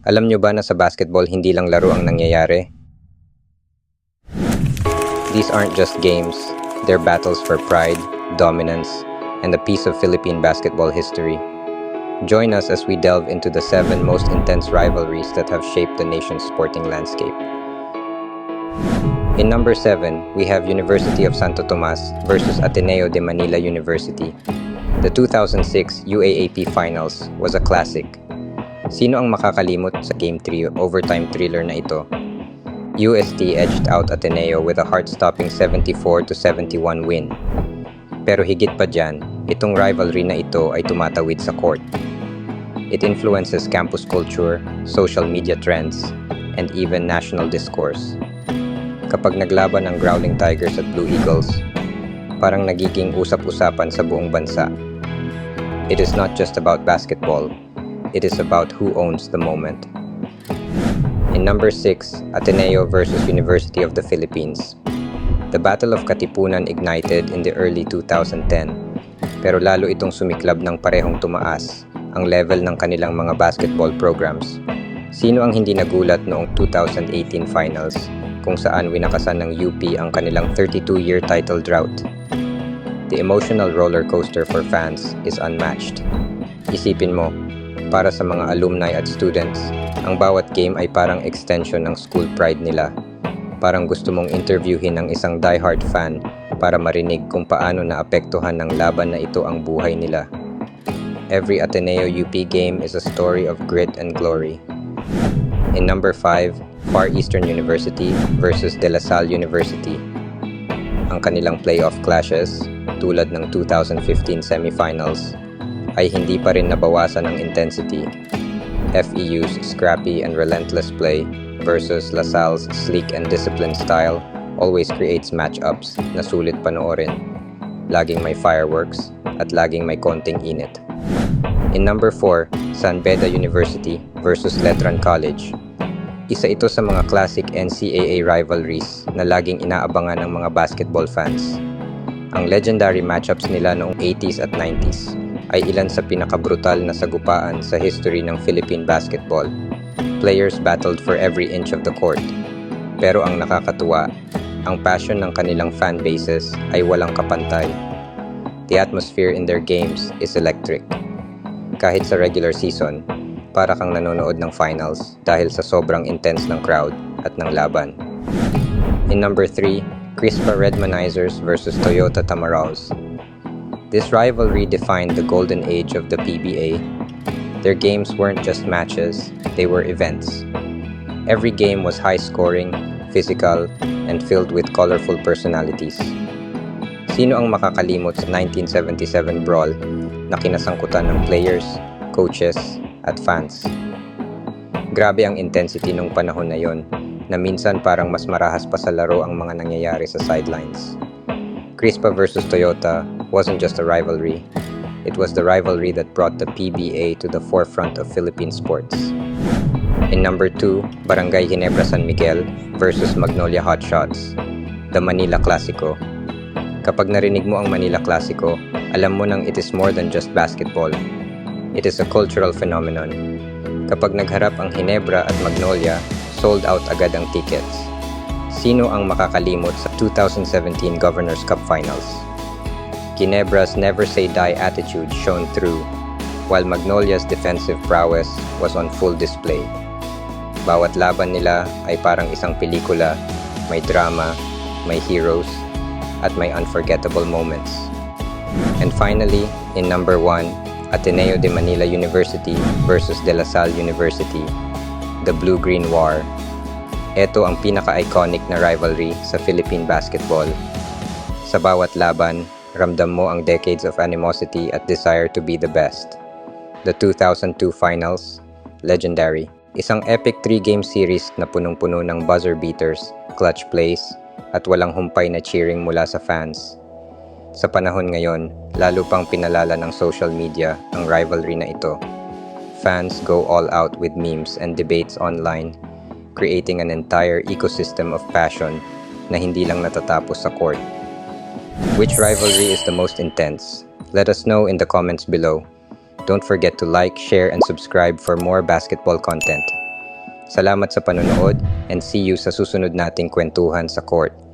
Alam nyo ba na sa basketball hindi lang laro ang nangyayari? These aren't just games, they're battles for pride, dominance, and a piece of Philippine basketball history. Join us as we delve into the 7 most intense rivalries that have shaped the nation's sporting landscape. In number 7, we have University of Santo Tomas versus Ateneo de Manila University. The 2006 UAAP Finals was a classic. Sino ang makakalimot sa Game 3 overtime thriller na ito? UST edged out Ateneo with a heart-stopping 74-71 win. Pero higit pa dyan, itong rivalry na ito ay tumatawid sa court. It influences campus culture, social media trends, and even national discourse. Kapag naglaban ang Growling Tigers at Blue Eagles, parang nagiging usap-usapan sa buong bansa. It is not just about basketball, it is about who owns the moment. In number 6, Ateneo versus University of the Philippines. The Battle of Katipunan ignited in the early 2010, pero lalo itong sumiklab ng parehong tumaas ang level ng kanilang mga basketball programs. Sino ang hindi nagulat noong 2018 finals kung saan winakasan ng UP ang kanilang 32-year title drought? The emotional roller coaster for fans is unmatched. Isipin mo, para sa mga alumni at students, ang bawat game ay parang extension ng school pride nila. Parang gusto mong interviewin ang isang diehard fan para marinig kung paano naapektuhan ng laban na ito ang buhay nila. Every Ateneo UP game is a story of grit and glory. In number 5, Far Eastern University versus De La Salle University. Ang kanilang playoff clashes, tulad ng 2015 semifinals, ay hindi pa rin nabawasan ng intensity. FEU's scrappy and relentless play versus La Salle's sleek and disciplined style always creates matchups na sulit panoorin. Laging may fireworks at laging may konting init. In number 4, San Beda University versus Letran College. Isa ito sa mga classic NCAA rivalries na laging inaabangan ng mga basketball fans. Ang legendary matchups nila noong 80s at 90s ay ilan sa pinakabrutal na sagupaan sa history ng Philippine basketball. Players battled for every inch of the court. Pero ang nakakatuwa, ang passion ng kanilang fan bases ay walang kapantay. The atmosphere in their games is electric. Kahit sa regular season, para kang nanonood ng finals dahil sa sobrang intense ng crowd at ng laban. In number 3, Crispa Redmanizers versus Toyota Tamaraws. This rivalry defined the golden age of the PBA. Their games weren't just matches, they were events. Every game was high-scoring, physical, and filled with colorful personalities. Sino ang makakalimot sa 1977 brawl na kinasangkutan ng players, coaches, at fans? Grabe ang intensity nung panahon na yon, na minsan parang mas marahas pa sa laro ang mga nangyayari sa sidelines. Crispa versus Toyota wasn't just a rivalry. It was the rivalry that brought the PBA to the forefront of Philippine sports. In number 2, Barangay Ginebra San Miguel versus Magnolia Hotshots, the Manila Clasico. Kapag narinig mo ang Manila Clasico, alam mo nang it is more than just basketball. It is a cultural phenomenon. Kapag nagharap ang Ginebra at Magnolia, sold out agad ang tickets. Sino ang makakalimot sa 2017 Governors Cup Finals? Ginebra's never-say-die attitude shone through, while Magnolia's defensive prowess was on full display. Bawat laban nila ay parang isang pelikula, may drama, may heroes, at may unforgettable moments. And finally, in number 1, Ateneo de Manila University versus De La Salle University, the Blue-Green War. Ito ang pinaka-iconic na rivalry sa Philippine basketball. Sa bawat laban, ramdam mo ang decades of animosity at desire to be the best. The 2002 finals, legendary. Isang epic 3-game series na punong-puno ng buzzer beaters, clutch plays, at walang humpay na cheering mula sa fans. Sa panahon ngayon, lalo pang pinalala ng social media ang rivalry na ito. Fans go all out with memes and debates online, creating an entire ecosystem of passion na hindi lang natatapos sa court. Which rivalry is the most intense? Let us know in the comments below. Don't forget to like, share, and subscribe for more basketball content. Salamat sa panonood and see you sa susunod nating kwentuhan sa court.